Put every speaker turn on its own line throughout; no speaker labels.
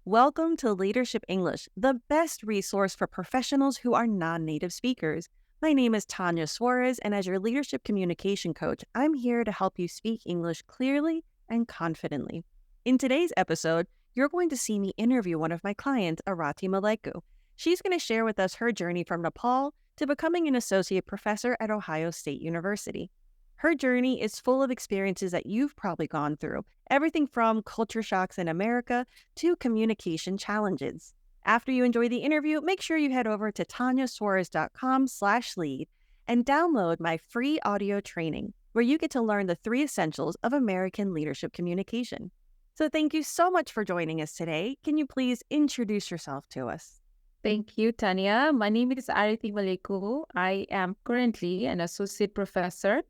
Welcome to Leadership English, the best resource for professionals who are non-native speakers. My name is Tanya Suarez, and as your leadership communication coach, I'm here to help you speak English clearly and confidently. In today's episode, you're going to see me interview one of my clients, Arati Maleku. She's going to share with us her journey from Nepal to becoming an associate professor at Ohio State University. Her journey is full of experiences that you've probably gone through, everything from culture shocks in America to communication challenges. After you enjoy the interview, make sure you head over to tanyasuarez.com/lead and download my free audio training, where you get to learn the 3 essentials of American leadership communication. So thank you so much for joining us today. Can you please introduce yourself to us?
Thank you, Tanya. My name is Arati Maleku. I am currently an associate professor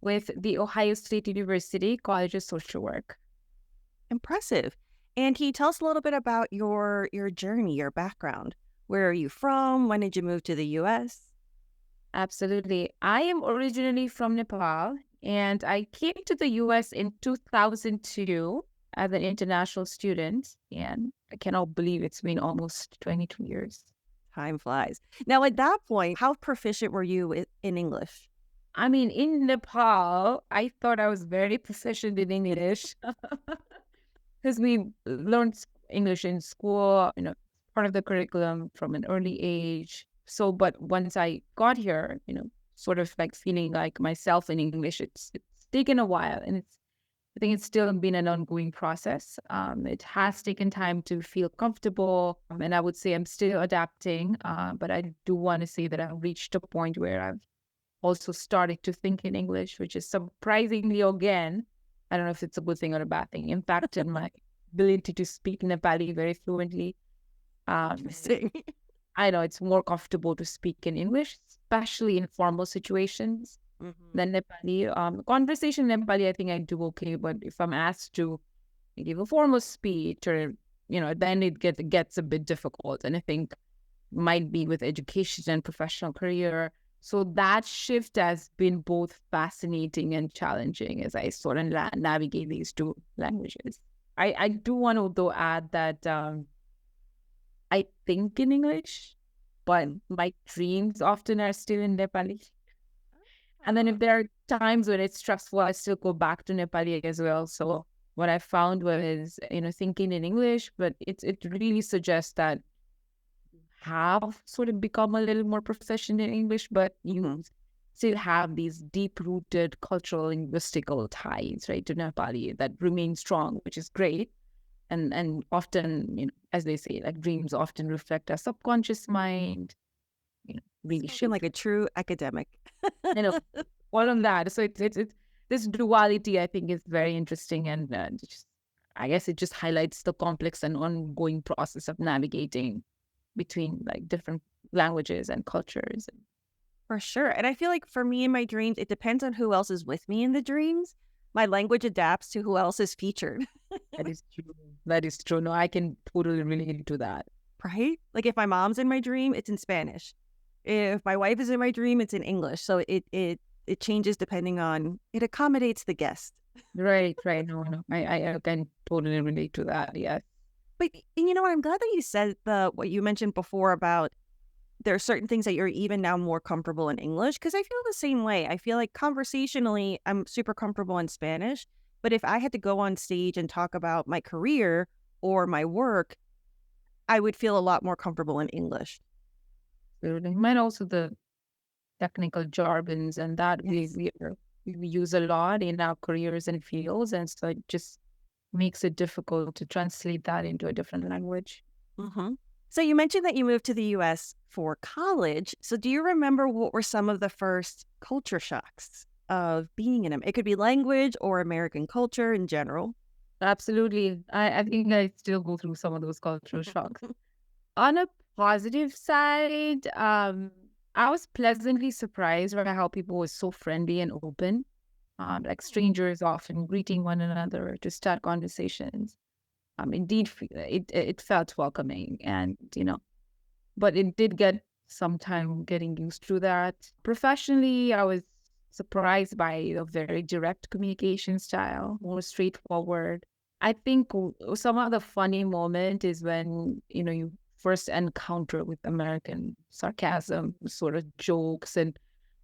with the Ohio State University College of Social Work.
Impressive. And can you tell us a little bit about your journey, your background? Where are you from? When did you move to the U.S.?
Absolutely. I am originally from Nepal, and I came to the U.S. in 2002 as an international student, and I cannot believe it's been almost 22 years.
Time flies. Now, at that point, how proficient were you in English?
I mean, in Nepal, I thought I was very proficient in English because we learned English in school, part of the curriculum from an early age. So, but once I got here, sort of like feeling like myself in English, it's taken a while, and I think it's still been an ongoing process. It has taken time to feel comfortable, and I would say I'm still adapting. But I do want to say that I've reached a point where I've also started to think in English, which is surprisingly, again, I don't know if it's a good thing or a bad thing, impacted my ability to speak Nepali very fluently. I know it's more comfortable to speak in English, especially in formal situations than Nepali. Conversation in Nepali, I think I do okay, but if I'm asked to give a formal speech or, then it gets a bit difficult. And I think might be with education and professional career. So that shift has been both fascinating and challenging as I sort of navigate these 2 languages. I do want to, though, add that I think in English, but my dreams often are still in Nepali. And then if there are times when it's stressful, I still go back to Nepali as well. So what I found was, thinking in English, but it really suggests that have sort of become a little more proficient in English, but you still have these deep-rooted cultural linguistical ties, right, to Nepali that remain strong, which is great. And often, as they say, like dreams often reflect our subconscious mind, really
Spoken like a true academic.
all of that. So it's this duality, I think, is very interesting, and I guess it just highlights the complex and ongoing process of navigating between like different languages and cultures.
For sure. And I feel like for me in my dreams, it depends on who else is with me in the dreams. My language adapts to who else is featured.
That is true. That is true. No, I can totally relate to that.
Right? Like if my mom's in my dream, it's in Spanish. If my wife is in my dream, it's in English. So it changes depending on, it accommodates the guest.
Right. No. I can totally relate to that. Yeah.
But you know what? I'm glad that you said what you mentioned before about there are certain things that you're even now more comfortable in English, because I feel the same way. I feel like conversationally, I'm super comfortable in Spanish. But if I had to go on stage and talk about my career or my work, I would feel a lot more comfortable in English.
Might also the technical jargons and that
Yes.
we use a lot in our careers and fields. And so it just makes it difficult to translate that into a different language.
So you mentioned that you moved to the U.S. for college. So do you remember what were some of the first culture shocks of being in them? It could be language or American culture in general.
Absolutely. I think I still go through some of those cultural shocks. On a positive side, I was pleasantly surprised by how people were so friendly and open. Like strangers often greeting one another to start conversations. Indeed, it felt welcoming, and but it did get some time getting used to that. Professionally, I was surprised by a very direct communication style, more straightforward. I think some of the funny moment is when, you first encounter with American sarcasm, sort of jokes, and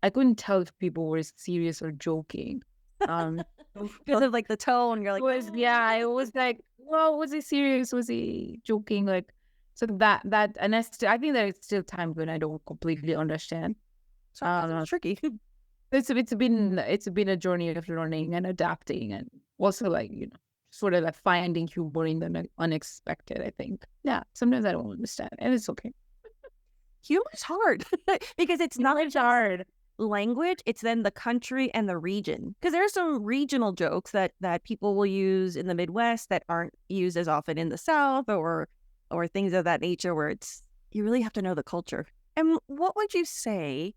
I couldn't tell if people were serious or joking. Um,
Because of like the tone, you're like,
yeah, it was like, well, was he serious? Was he joking? Like, so and I think there's still times when I don't completely understand.
sarcasm's
Uh,
tricky.
it's been a journey of learning and adapting, and also like sort of like finding humor in the unexpected. I think, yeah, sometimes I don't understand, and it's okay.
Humor's hard because it's not
It's hard.
language, it's then the country and the region. Because there are some regional jokes that people will use in the Midwest that aren't used as often in the South, or things of that nature, where it's you really have to know the culture. And what would you say,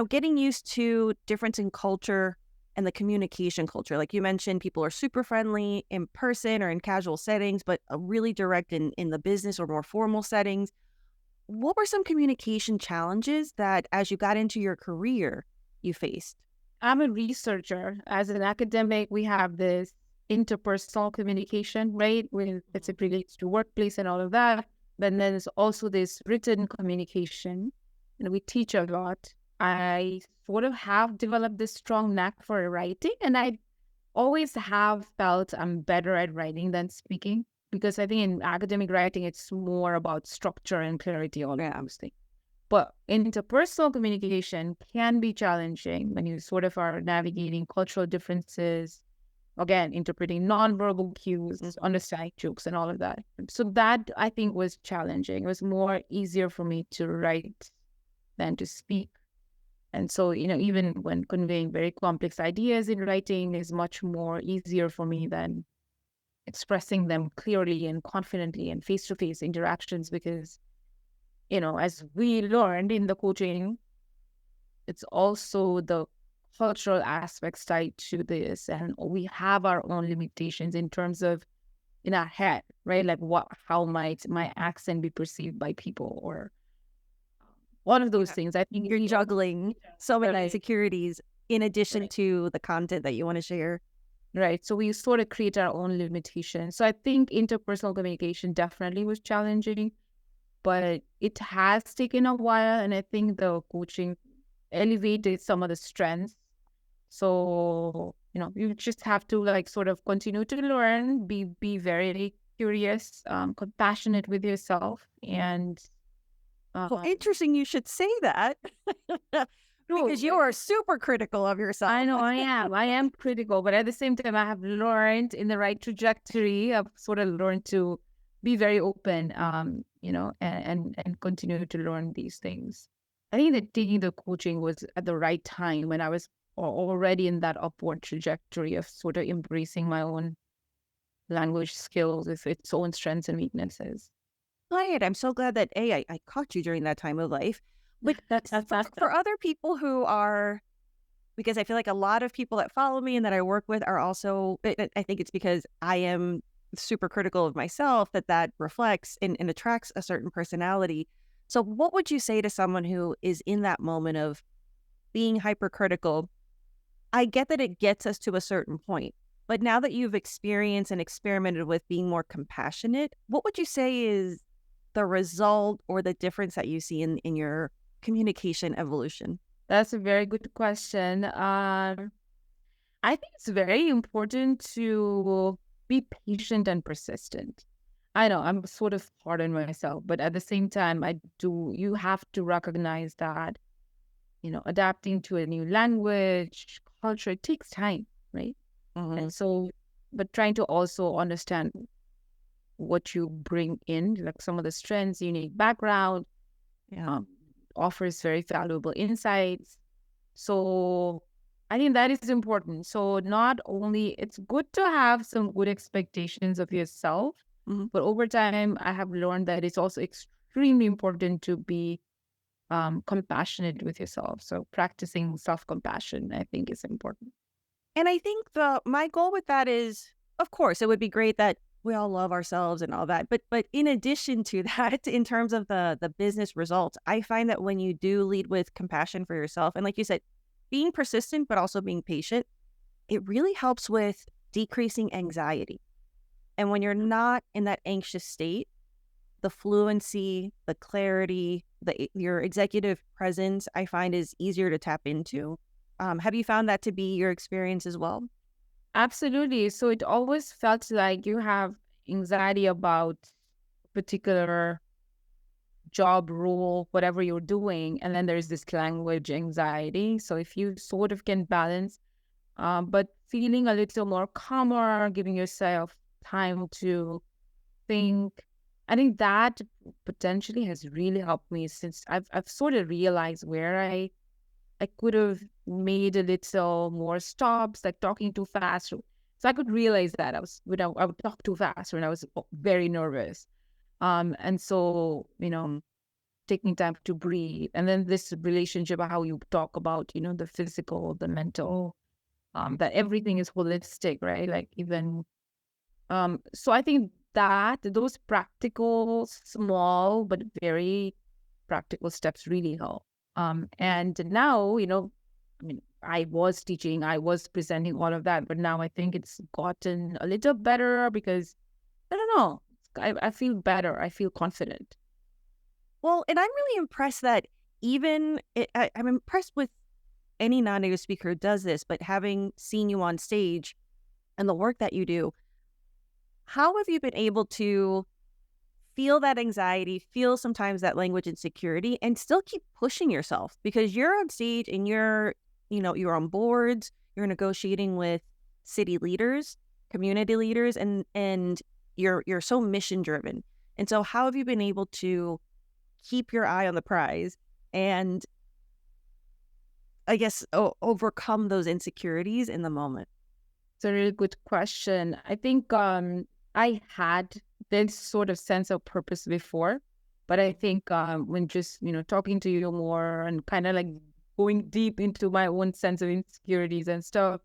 getting used to difference in culture and the communication culture? Like you mentioned, people are super friendly in person or in casual settings, but really direct in the business or more formal settings. What were some communication challenges that, as you got into your career, you faced?
I'm a researcher. As an academic, we have this interpersonal communication, right? When it's it relates to workplace and all of that. But then there's also this written communication, and we teach a lot. I sort of have developed this strong knack for writing, and I always have felt I'm better at writing than speaking, because I think in academic writing, it's more about structure and clarity, all of those things. But interpersonal communication can be challenging when you sort of are navigating cultural differences, again, interpreting nonverbal cues, understanding jokes, and all of that. So that I think was challenging. It was more easier for me to write than to speak. And so, even when conveying very complex ideas in writing is much more easier for me than expressing them clearly and confidently in face-to-face interactions, because as we learned in the coaching, it's also the cultural aspects tied to this. And we have our own limitations in terms of in our head, right? Like how might my accent be perceived by people, or one of those
Yeah.
things. I think
You're juggling so many
right,
insecurities in addition
right,
to the content that you want to share.
right. So we sort of create our own limitations. So I think interpersonal communication definitely was challenging, but it has taken a while. And I think the coaching elevated some of the strengths. So, you just have to like sort of continue to learn, be very curious, compassionate with yourself, and
Well,
um,
interesting you should say that because you are super critical of
I
yourself.
know I am critical, but at the same time, I have learned in the right trajectory. I've sort of learned to be very open, and continue to learn these things. I think that taking the coaching was at the right time when I was already in that upward trajectory of sort of embracing my own language skills with its own strengths and weaknesses.
Right. I'm so glad that I caught you during that time of life. But
That's
for other people who are, because I feel like a lot of people that follow me and that I work with are also, I think it's because I am super critical of myself that reflects and attracts a certain personality. So what would you say to someone who is in that moment of being hypercritical? I get that it gets us to a certain point, but now that you've experienced and experimented with being more compassionate, what would you say is the result or the difference that you see in your communication evolution?
That's a very good question. I think it's very important to be patient and persistent. I know I'm sort of hard on myself, but at the same time, you have to recognize that, adapting to a new language, culture, it takes time, right?
Hmm.
And so, but trying to also understand what you bring in, like some of the strengths, unique background,
Yeah.
um, offers very valuable insights. So I think that is important. So not only it's good to have some good expectations of yourself,
Hmm.
but over time I have learned that it's also extremely important to be compassionate with yourself. So practicing self-compassion, I think, is important.
And I think my goal with that is, of course, it would be great that we all love ourselves and all that. But in addition to that, in terms of the business results, I find that when you do lead with compassion for yourself, and like you said, being persistent but also being patient, it really helps with decreasing anxiety. And when you're not in that anxious state, the fluency, the clarity, your executive presence, I find is easier to tap into. Have you found that to be your experience as well?
Absolutely. So it always felt like you have anxiety about particular job role, whatever you're doing, and then there's this language anxiety. So if you sort of can balance, but feeling a little more calmer, giving yourself time to think, I think that potentially has really helped me since I've sort of realized where I could have made a little more stops, like talking too fast. So I could realize that I would talk too fast when I was very nervous. And so, taking time to breathe. And then this relationship, how you talk about, the physical, the mental, that everything is holistic, right? Like even, so I think that those practical, small, but very practical steps really help. And now, I was teaching, I was presenting all of that, but now I think it's gotten a little better because I don't know, I feel better. I feel confident.
Well, and I'm really impressed that I'm impressed with any non-native speaker who does this, but having seen you on stage and the work that you do, how have you been able to feel that anxiety, feel sometimes that language insecurity, and still keep pushing yourself? Because you're on stage and you're on boards, you're negotiating with city leaders, community leaders, and you're so mission driven. And so how have you been able to keep your eye on the prize and I guess overcome those insecurities in the moment?
It's a really good question. I think I had this sort of sense of purpose before, but I think when just talking to you more and kind of like going deep into my own sense of insecurities and stuff,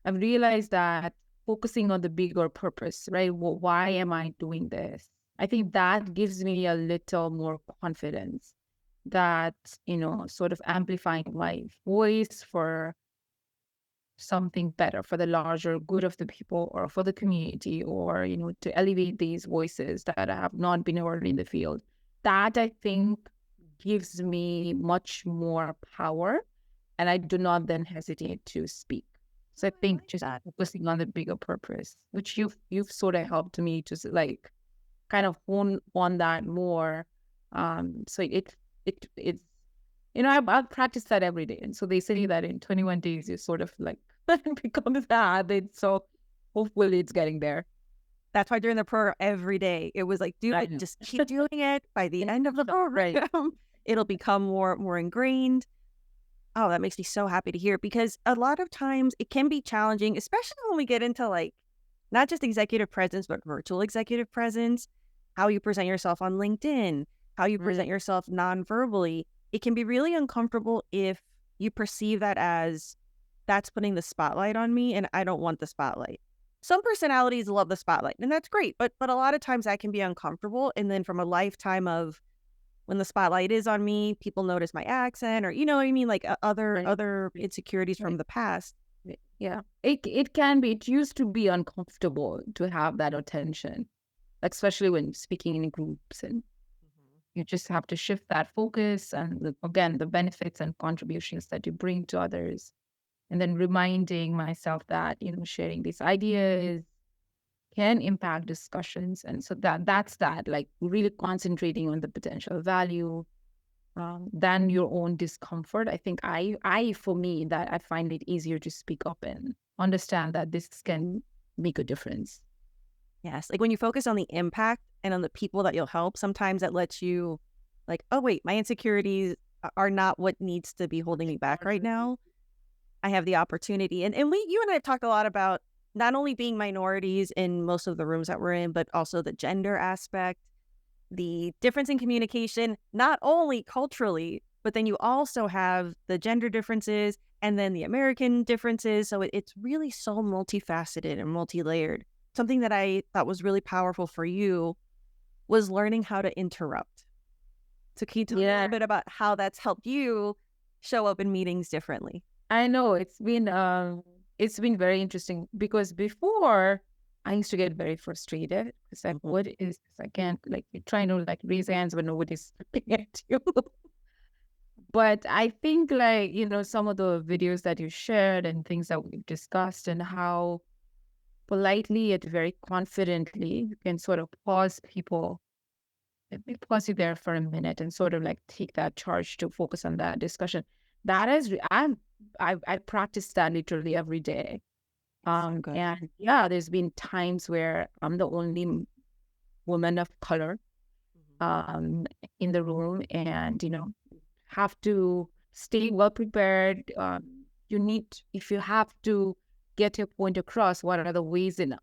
I've realized that focusing on the bigger purpose, right? Well, why am I doing this? I think that gives me a little more confidence that, sort of amplifying my voice for something better, for the larger good of the people or for the community, or, to elevate these voices that have not been heard in the field. That I think gives me much more power, and I do not then hesitate to speak. So I
I
think
like
just
that.
focusing on the bigger purpose, which you've sort of helped me to like kind of hone on that more. So it's I'll practice that every day. And so they say that in 21 days you sort of like becomes a habit. So hopefully it's getting there.
That's why during the program every day it was like, do
I
it,
know.
just keep doing it. By the end of the
Right.
program, it'll become more ingrained. Oh, that makes me so happy to hear because a lot of times it can be challenging, especially when we get into like not just executive presence, but virtual executive presence, how you present yourself on LinkedIn, how you
Right.
present yourself non-verbally. It can be really uncomfortable if you perceive that as that's putting the spotlight on me and I don't want the spotlight. Some personalities love the spotlight and that's great, but a lot of times that can be uncomfortable. And then from a lifetime of when the spotlight is on me, people notice my accent or you know what I mean, like
Right.
other insecurities from
Right.
the past.
Yeah. It can be. It used to be uncomfortable to have that attention, especially when speaking in groups, and you just have to shift that focus and again the benefits and contributions that you bring to others, and then reminding myself that sharing these ideas can impact discussions. And so that's that, like really concentrating on the potential value than your own discomfort. I think I for me that I find it easier to speak up and understand that this can make a difference.
Yes, like when you focus on the impact and on the people that you'll help, sometimes that lets you like, oh wait, my insecurities are not what needs to be holding me back right now. I have the opportunity. And you and I have talked a lot about not only being minorities in most of the rooms that we're in, but also the gender aspect, the difference in communication, not only culturally, but then you also have the gender differences and then the American differences. So it's really so multifaceted and multi-layered. Something that I thought was really powerful for you was learning how to interrupt. So can you tell me a
Yeah,
little bit about how that's helped you show up in meetings differently?
I know it's been very interesting because before, I used to get very frustrated. It's like, what is this? I can't, like, you're trying to like raise hands, but nobody's looking at you. But I think, like, some of the videos that you shared and things that we've discussed, and how politely yet very confidently you can sort of pause people. Let me pause you there for a minute and sort of like take that charge to focus on that discussion. That is, I practice that literally every day.
So good.
And yeah, there's been times where I'm the only woman of color um in the room, and have to stay well prepared. You need, if you have to get your point across, what are the ways in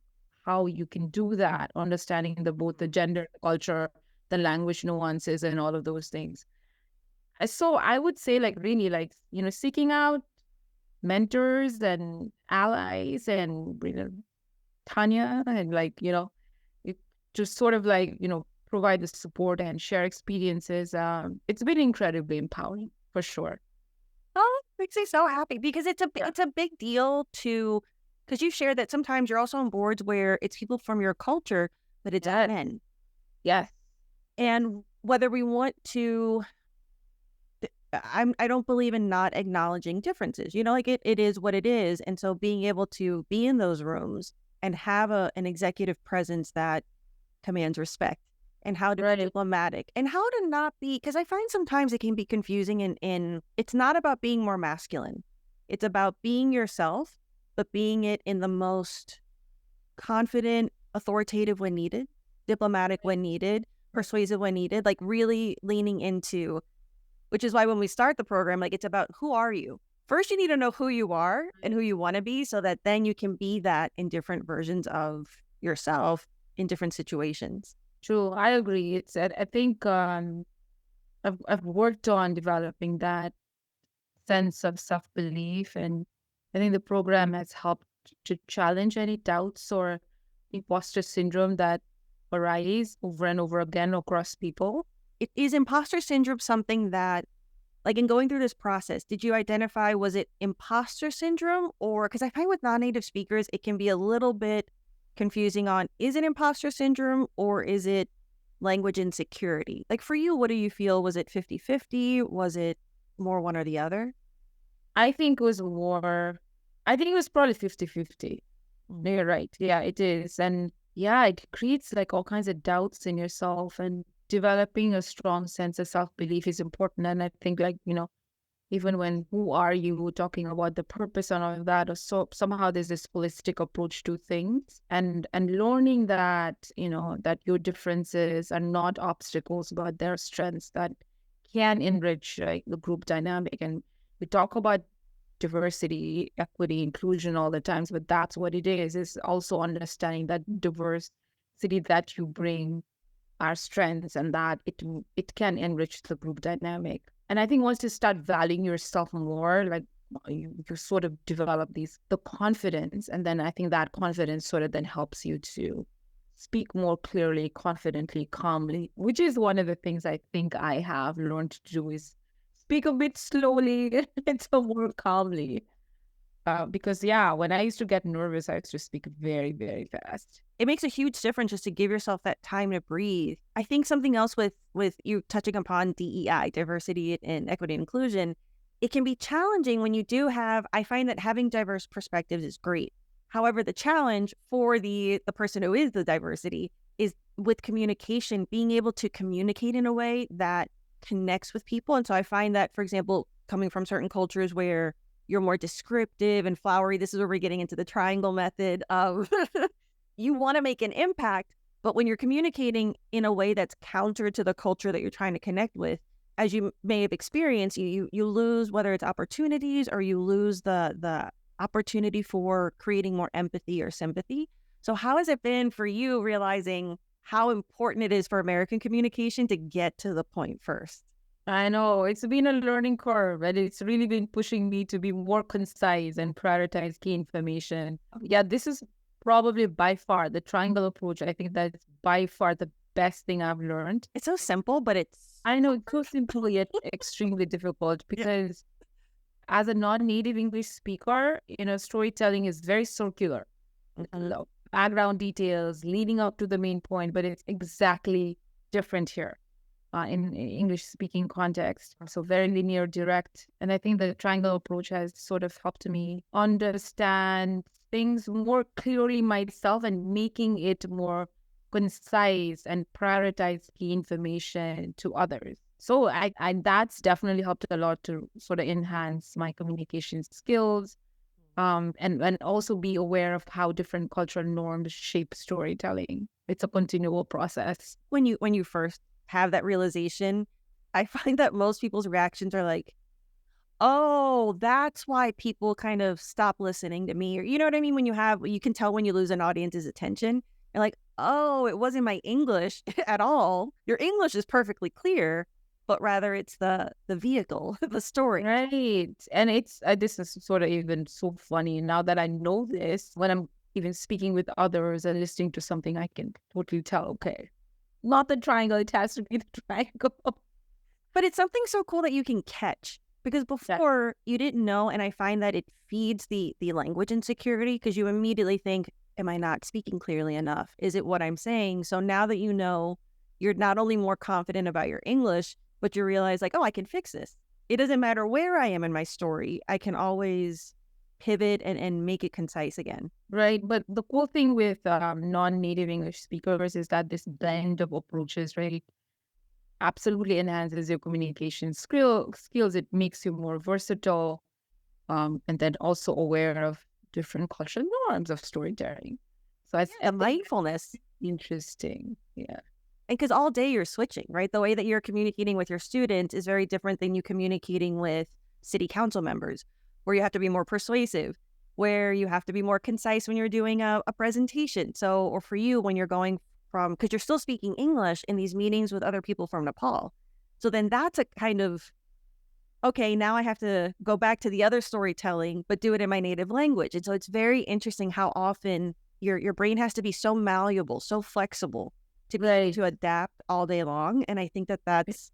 how you can do that, understanding both the gender, the culture, the language nuances, and all of those things. So I would say, like, really, like, seeking out mentors and allies, and Tanya, and like, it just sort of like, provide the support and share experiences. It's been incredibly empowering for sure.
Oh, makes me so happy because it's a big deal to because you shared that sometimes you're also on boards where it's people from your culture, but it's
Yes.
men.
Yes.
And whether we want to, I don't believe in not acknowledging differences. Like it is what it is. And so being able to be in those rooms and have an executive presence that commands respect, and how to be
Right.
diplomatic, and how to not be, because I find sometimes it can be confusing in it's not about being more masculine. It's about being yourself, but being it in the most confident, authoritative when needed, diplomatic when needed, persuasive when needed, like really leaning into, which is why when we start the program, like it's about who are you? First, you need to know who you are and who you want to be so that then you can be that in different versions of yourself in different situations.
True. I agree. I think I've worked on developing that sense of self-belief, and I think the program has helped to challenge any doubts or imposter syndrome that arise over and over again across people.
Is imposter syndrome something that, like in going through this process, did you identify, was it imposter syndrome? Or because I find with non-native speakers, it can be a little bit confusing on, is it imposter syndrome or is it language insecurity? Like for you, what do you feel? Was it 50-50? Was it more one or the other?
I think it was more, I think it was probably 50-50. No, you're right. Yeah, it is. And yeah, it creates like all kinds of doubts in yourself, and developing a strong sense of self-belief is important. And I think, like, even when who are you talking about the purpose and all of that, or so somehow there's this holistic approach to things, and learning that, that your differences are not obstacles, but they're strengths that can enrich, like, the group dynamic. And we talk about diversity, equity, inclusion all the times, but that's what it is also understanding that diversity that you bring are strengths, and that it can enrich the group dynamic. And I think once you start valuing yourself more, like, you sort of develop the confidence, and then I think that confidence sort of then helps you to speak more clearly, confidently, calmly, which is one of the things I think I have learned to do, is speak a bit slowly and so more calmly. Because yeah, when I used to get nervous, I used to speak very, very fast.
It makes a huge difference just to give yourself that time to breathe. I think something else with you touching upon DEI, diversity and equity and inclusion, it can be challenging when you do have, I find that having diverse perspectives is great. However, the challenge for the person who is the diversity is with communication, being able to communicate in a way that connects with people. And so I find that, for example, coming from certain cultures where you're more descriptive and flowery, this is where we're getting into the triangle method of you want to make an impact, but when you're communicating in a way that's counter to the culture that you're trying to connect with, as you may have experienced, you lose, whether it's opportunities, or you lose the opportunity for creating more empathy or sympathy. So how has it been for you realizing how important it is for American communication to get to the point first?
I know it's been a learning curve, and it's really been pushing me to be more concise and prioritize key information. Yeah, this is probably by far the triangle approach. I think that's by far the best thing I've learned.
It's so simple, but it's
I know it's so simple yet extremely difficult,
yeah.
because as a non-native English speaker, storytelling is very circular. background details leading up to the main point, but it's exactly different here in English speaking context. So very linear, direct. And I think the triangle approach has sort of helped me understand things more clearly myself and making it more concise and prioritize key information to others. So I that's definitely helped a lot to sort of enhance my communication skills, and also be aware of how different cultural norms shape storytelling. It's a continual process.
When you first have that realization, I find that most people's reactions are like, "Oh, that's why people kind of stop listening to me," or you know what I mean? When you can tell when you lose an audience's attention. You're like, "Oh, it wasn't my English at all. Your English is perfectly clear, but rather it's the vehicle, the story."
Right. And it's this is sort of even so funny now that I know this. When I'm even speaking with others and listening to something, I can totally tell, okay, not the triangle, it has to be the triangle.
But it's something so cool that you can catch because
Yeah.
before you didn't know, and I find that it feeds the language insecurity because you immediately think, "Am I not speaking clearly enough? Is it what I'm saying?" So now that you know, you're not only more confident about your English, but you realize like, "Oh, I can fix this. It doesn't matter where I am in my story. I can always pivot and make it concise again."
Right. But the cool thing with non-native English speakers is that this blend of approaches, right, absolutely enhances your communication skills. It makes you more versatile, and then also aware of different cultural norms of storytelling. So
Yeah,
I
the
think
mindfulness.
that's interesting. Yeah.
And because all day you're switching, right? The way that you're communicating with your students is very different than you communicating with city council members, where you have to be more persuasive, where you have to be more concise when you're doing a presentation. So, or for you, when you're going from, because you're still speaking English in these meetings with other people from Nepal. So then that's a kind of, okay, now I have to go back to the other storytelling, but do it in my native language. And so it's very interesting how often your brain has to be so malleable, so flexible to be able
Right.
to adapt all day long. And I think that that's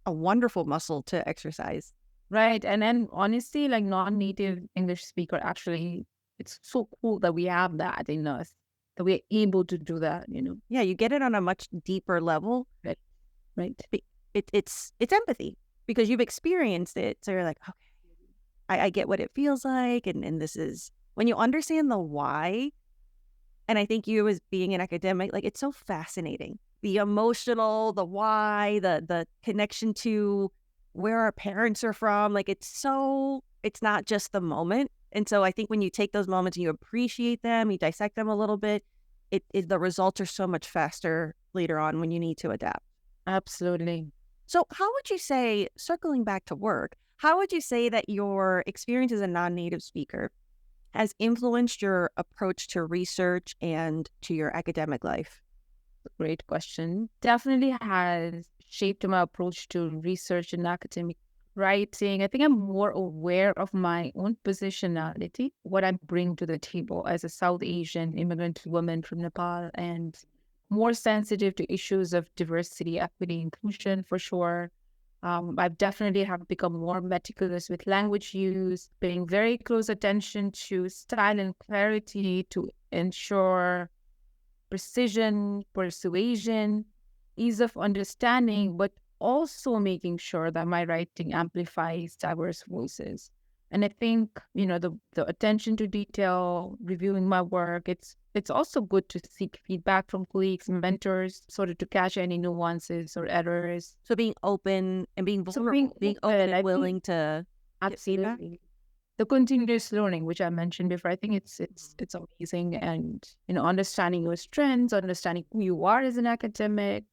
a wonderful muscle to exercise.
Right. And then honestly, like non-native English speaker, actually, it's so cool that we have that in us, that we're able to do that.
Yeah, you get it on a much deeper level.
Right. Right.
It's empathy because you've experienced it. So you're like, okay, I get what it feels like, and this is when you understand the why. And I think you as being an academic, like it's so fascinating. The emotional, the why, the connection to where our parents are from. Like it's not just the moment. And so I think when you take those moments and you appreciate them, you dissect them a little bit, the results are so much faster later on when you need to adapt.
Absolutely.
So how would you say, circling back to work, how would you say that your experience as a non-native speaker has influenced your approach to research and to your academic life?
Great question. Definitely has shaped my approach to research and academic writing. I think I'm more aware of my own positionality, what I bring to the table as a South Asian immigrant woman from Nepal, and more sensitive to issues of diversity, equity, inclusion for sure. I've definitely have become more meticulous with language use, paying very close attention to style and clarity to ensure precision, persuasion, ease of understanding, but also making sure that my writing amplifies diverse voices. And I think, the attention to detail, reviewing my work, it's also good to seek feedback from colleagues, mentors, sort of to catch any nuances or errors.
So being open and being
So being
vulnerable, being open
open,
and
I think
willing to get feedback.
absolutely the continuous learning, which I mentioned before, I think it's amazing, and understanding your strengths, understanding who you are as an academic.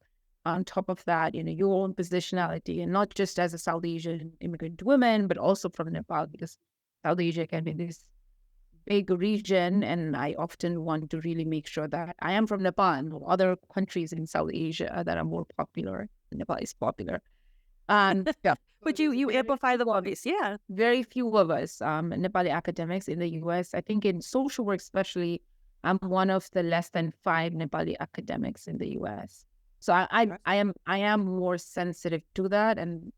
On top of that, your own positionality, and not just as a South Asian immigrant woman, but also from Nepal, because South Asia can be this big region, and I often want to really make sure that I am from Nepal and other countries in South Asia that are more popular. Nepal is popular, and yeah,
But you
very
amplify the
few of
voice, yeah.
very few of us, Nepali academics in the US. I think in social work, especially, I'm one of the less than 5 Nepali academics in the US. So I
Impressive.
am more sensitive to that, and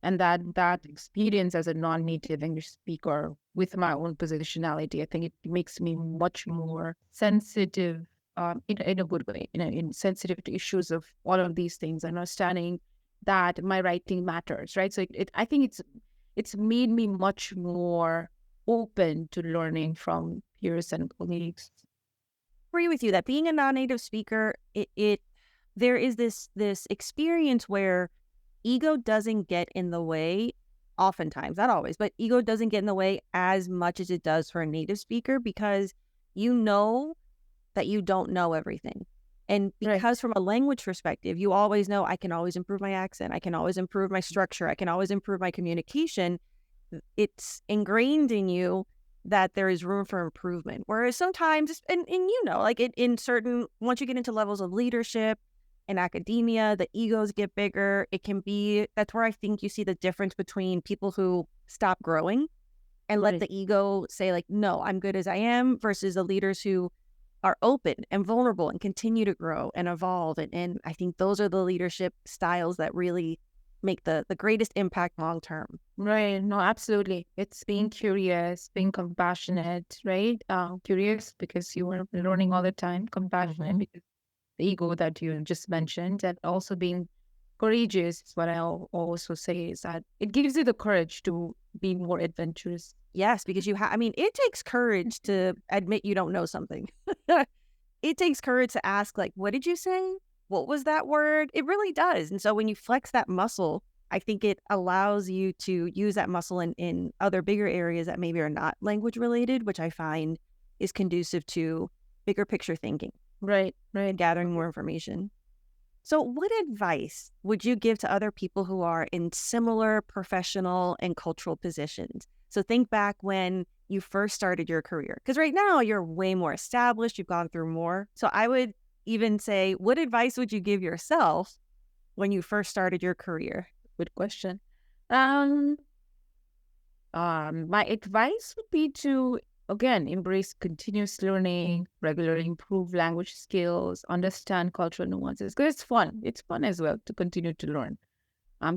And that experience as a non-native English speaker with my own positionality, I think it makes me much more sensitive, in a good way, in sensitive to issues of all of these things, understanding that my writing matters, right? So I think it's made me much more open to learning from peers and colleagues.
Agree with you that being a non-native speaker, it there is this experience where ego doesn't get in the way, oftentimes, not always, but ego doesn't get in the way as much as it does for a native speaker, because you know that you don't know everything. And
Right.
because from a language perspective, you always know I can always improve my accent, I can always improve my structure, I can always improve my communication. It's ingrained in you that there is room for improvement. Whereas sometimes, and you know, like in certain, once you get into levels of leadership and academia, the egos get bigger. It can be, that's where I think you see the difference between people who stop growing and let
Right.
the ego say, like, no, I'm good as I am, versus the leaders who are open and vulnerable and continue to grow and evolve. And I think those are the leadership styles that really make the greatest impact long term.
Right. No, absolutely. It's being curious, being compassionate, right? Curious because you are learning all the time, compassionate because the ego that you just mentioned, and also being courageous is what I'll also say is that it gives you the courage to be more adventurous.
Yes, because I mean, it takes courage to admit you don't know something. It takes courage to ask, like, what did you say? What was that word? It really does. And so when you flex that muscle, I think it allows you to use that muscle in other bigger areas that maybe are not language related, which I find is conducive to bigger picture thinking
Right,
and
right.
gathering more information. So, what advice would you give to other people who are in similar professional and cultural positions? So, think back when you first started your career, because right now you're way more established, you've gone through more. So, I would even say, what advice would you give yourself when you first started your career?
Good question. Um, my advice would be to, again, embrace continuous learning, regularly improve language skills, understand cultural nuances, because it's fun. It's fun as well to continue to learn.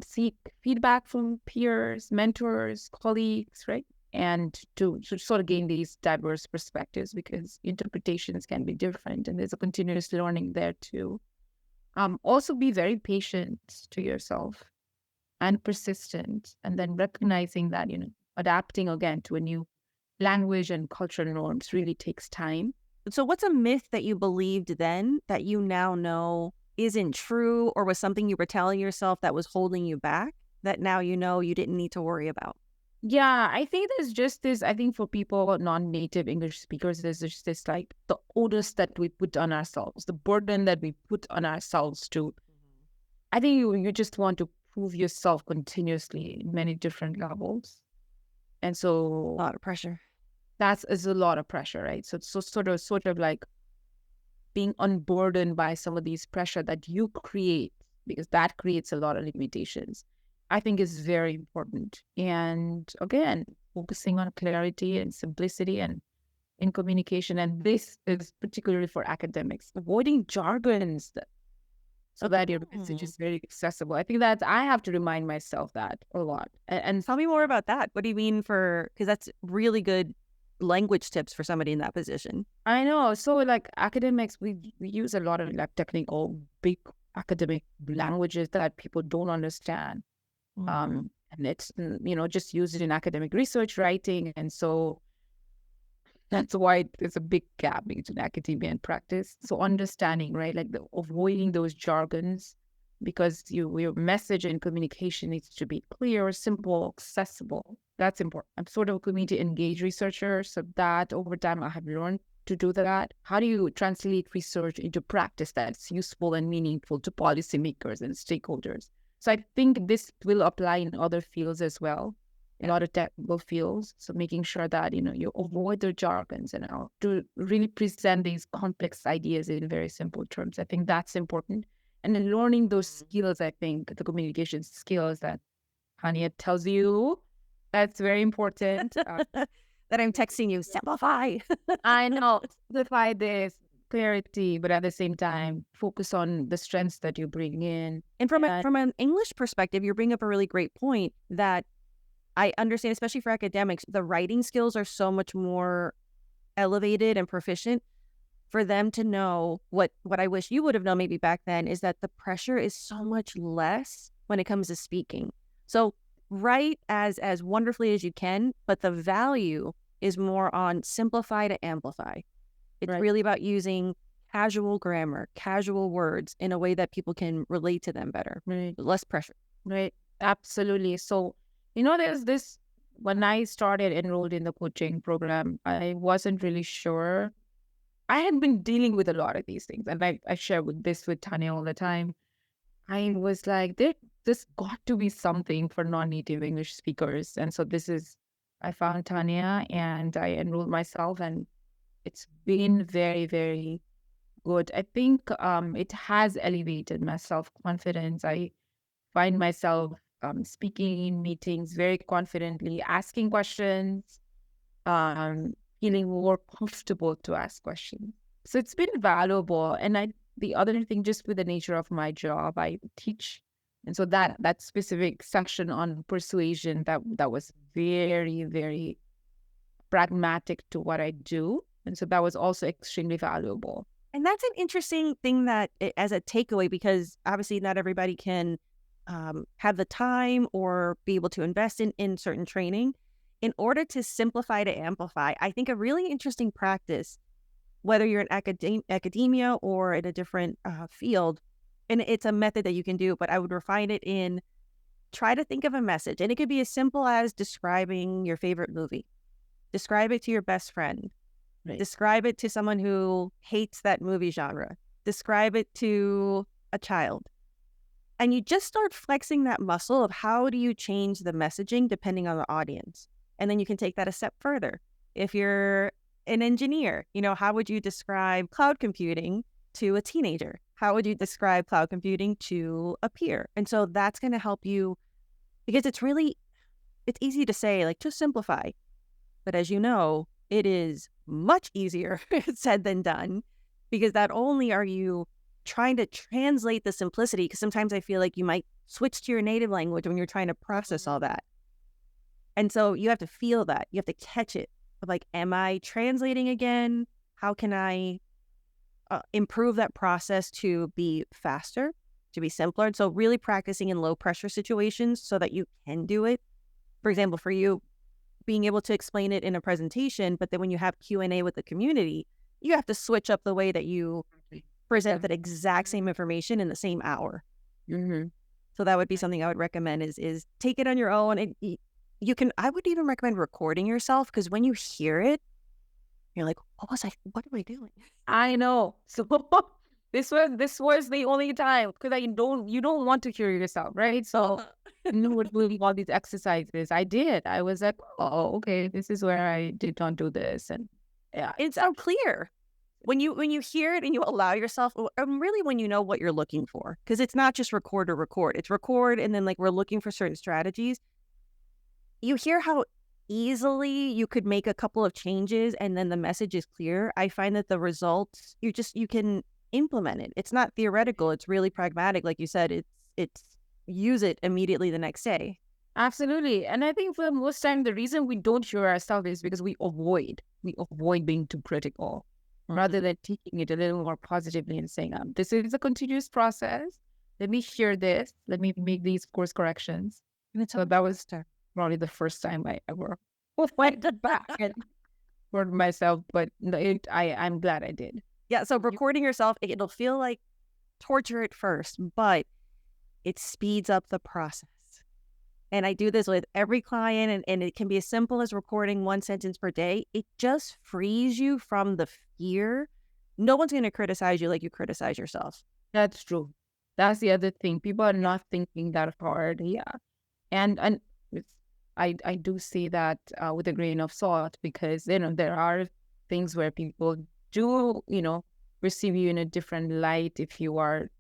Seek feedback from peers, mentors, colleagues, right? And to sort of gain these diverse perspectives because interpretations can be different and there's a continuous learning there too. Also be very patient to yourself and persistent, and then recognizing that, adapting again to a new language and cultural norms really takes time.
So, what's a myth that you believed then that you now know isn't true, or was something you were telling yourself that was holding you back that now you know you didn't need to worry about?
Yeah, I think there's just this, I think for people, non-native English speakers, there's just this like the onus that we put on ourselves, the burden that we put on ourselves to, I think you just want to prove yourself continuously in many different levels. And
A
so
lot of pressure.
that's is a lot of pressure, right? So sort of like being unburdened by some of these pressure that you create, because that creates a lot of limitations, I think is very important. And again, focusing on clarity and simplicity and in communication. And this is particularly for academics, avoiding jargons so that your message
Mm.
is very accessible. I think that I have to remind myself that a lot. And
Tell me more about that. What do you mean because that's really good language tips for somebody in that position.
I know. So like academics, we use a lot of like technical, big academic languages that people don't understand. And it's, just use it in academic research writing. And so that's why there's a big gap between academia and practice. So understanding, right, like avoiding those jargons, because your message and communication needs to be clear, simple, accessible. That's important. I'm sort of a community engaged researcher, so that over time I have learned to do that. How do you translate research into practice that's useful and meaningful to policymakers and stakeholders? So I think this will apply in other fields as well, in other technical fields. So making sure that, you avoid the jargons and to really present these complex ideas in very simple terms. I think that's important. And then learning those skills, I think the communication skills that Hania tells you, that's very important.
That I'm texting you, simplify.
I know, simplify this. clarity, but at the same time, focus on the strengths that you bring in.
And
And
from an English perspective, you bring up a really great point that I understand, especially for academics, the writing skills are so much more elevated and proficient for them to know what I wish you would have known maybe back then is that the pressure is so much less when it comes to speaking. So write as wonderfully as you can, but the value is more on simplify to amplify. It's
right,
really about using casual grammar, casual words in a way that people can relate to them better,
right,
less pressure.
right, absolutely. So, there's this. When I started enrolled in the coaching program, I wasn't really sure. I had been dealing with a lot of these things, and I share this with Tanya all the time. I was like, this got to be something for non-native English speakers. And so I found Tanya and I enrolled myself, and it's been very, very good. I think it has elevated my self-confidence. I find myself speaking in meetings very confidently, asking questions, um, feeling more comfortable to ask questions. So it's been valuable. And the other thing, just with the nature of my job, I teach. And so that specific section on persuasion, that was very, very pragmatic to what I do. And so that was also extremely valuable.
And that's an interesting thing that as a takeaway, because obviously not everybody can have the time or be able to invest in certain training. In order to simplify to amplify, I think a really interesting practice, whether you're in academia or in a different field, and it's a method that you can do, but I would refine it in try to think of a message. And it could be as simple as describing your favorite movie, describe it to your best friend,
Right.
describe it to someone who hates that movie genre, describe it to a child. And you just start flexing that muscle of how do you change the messaging depending on the audience. And then you can take that a step further. If you're an engineer, how would you describe cloud computing to a teenager? How would you describe cloud computing to a peer? And so that's going to help you because it's easy to say, like, just simplify. But as you know, it is much easier said than done because not only are you trying to translate the simplicity, because sometimes I feel like you might switch to your native language when you're trying to process all that. And so you have to feel that. You have to catch it. Of like, am I translating again? How can I improve that process to be faster, to be simpler? And so really practicing in low pressure situations so that you can do it. For example, for you, being able to explain it in a presentation, but then when you have Q&A with the community, you have to switch up the way that you present that exact same information in the same hour.
Mm-hmm.
So that would be something I would recommend is take it on your own. And I would even recommend recording yourself because when you hear it, you're like, what am I doing?
I know. So this was the only time because you don't want to hear yourself, right? So we're doing all these exercises. I did. I was like, oh, okay, this is where I did not do this, and yeah,
It's so clear. When you hear it and you allow yourself, really when you know what you're looking for, because it's not just record or record. It's record and then like we're looking for certain strategies. You hear how easily you could make a couple of changes and then the message is clear. I find that the results, you can implement it. It's not theoretical. It's really pragmatic. Like you said, it's use it immediately the next day.
absolutely. And I think for most time, the reason we don't hear ourselves is because we avoid being too critical, rather than taking it a little more positively and saying, this is a continuous process. Let me hear this. Let me make these course corrections.
And it's
So that was probably the first time I ever went back and heard myself, but I'm glad I did.
Yeah, so recording yourself, it'll feel like torture at first, but it speeds up the process. And I do this with every client, and it can be as simple as recording one sentence per day. It just frees you from the fear. No one's going to criticize you like you criticize yourself.
That's true. That's the other thing. People are not thinking that hard. Yeah. And I do see that with a grain of salt because, there are things where people do, perceive you in a different light if you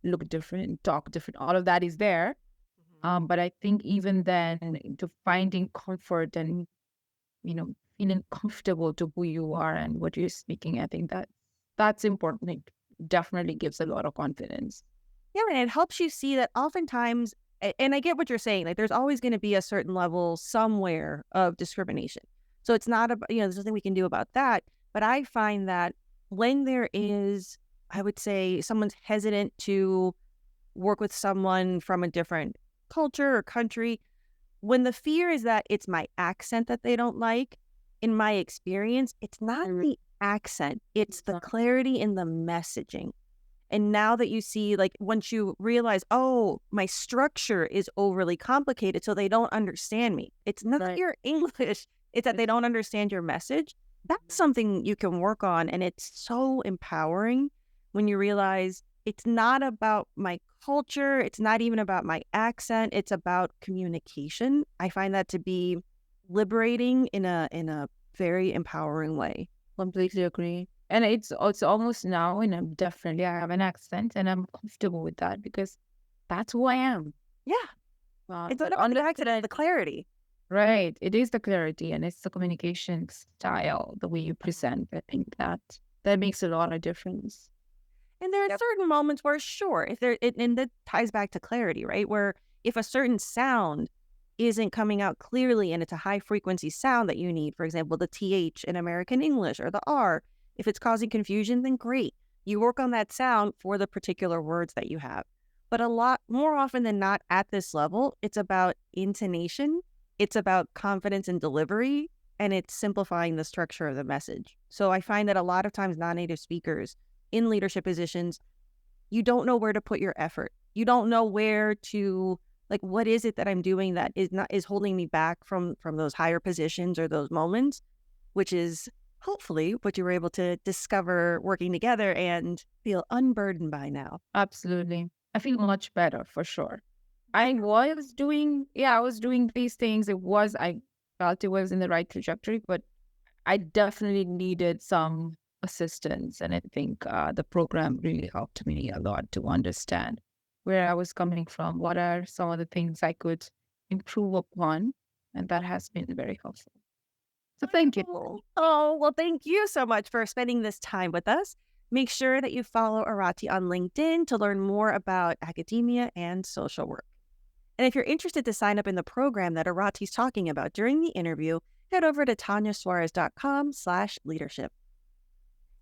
look different, talk different. All of that is there. But I think even then, to finding comfort and, feeling comfortable to who you are and what you're speaking, I think that's important. It definitely gives a lot of confidence.
Yeah, and it helps you see that oftentimes, and I get what you're saying, like there's always going to be a certain level somewhere of discrimination. So it's not about, there's nothing we can do about that. But I find that when there is, I would say, someone's hesitant to work with someone from a different culture or country, when the fear is that it's my accent that they don't like, in my experience, it's not the accent, it's the clarity in the messaging. And now that you see, like, once you realize, oh, my structure is overly complicated, so they don't understand me. It's not
Right.
your English, it's that they don't understand your message. That's something you can work on. And it's so empowering when you realize it's not about my culture, it's not even about my accent, it's about communication. I find that to be liberating in a very empowering way.
Completely agree. And it's almost now, and I have an accent, and I'm comfortable with that because that's who I am.
Yeah. It's not
But
about
on
the accent, it's the clarity.
right, it is the clarity and it's the communication style, the way you present. I think that makes a lot of difference.
And there are certain moments where, sure, if and that ties back to clarity, right? Where if a certain sound isn't coming out clearly and it's a high frequency sound that you need, for example, the TH in American English or the R, if it's causing confusion, then great. You work on that sound for the particular words that you have. But a lot more often than not at this level, it's about intonation, it's about confidence and delivery, and it's simplifying the structure of the message. So I find that a lot of times non-native speakers in leadership positions, you don't know where to put your effort. You don't know where to, like, what is it that I'm doing that is holding me back from those higher positions or those moments, which is hopefully what you were able to discover working together and feel unburdened by now.
Absolutely. I feel much better for sure. I was doing these things. I felt it was in the right trajectory, but I definitely needed some assistance. And I think the program really helped me a lot to understand where I was coming from, what are some of the things I could improve upon. And that has been very helpful. So thank you.
Oh, well, thank you so much for spending this time with us. Make sure that you follow Arati on LinkedIn to learn more about academia and social work. And if you're interested to sign up in the program that Arati's talking about during the interview, head over to tanyasuarez.com/leadership.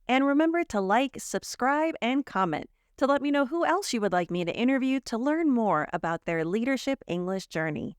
And remember to like, subscribe, and comment to let me know who else you would like me to interview to learn more about their leadership English journey.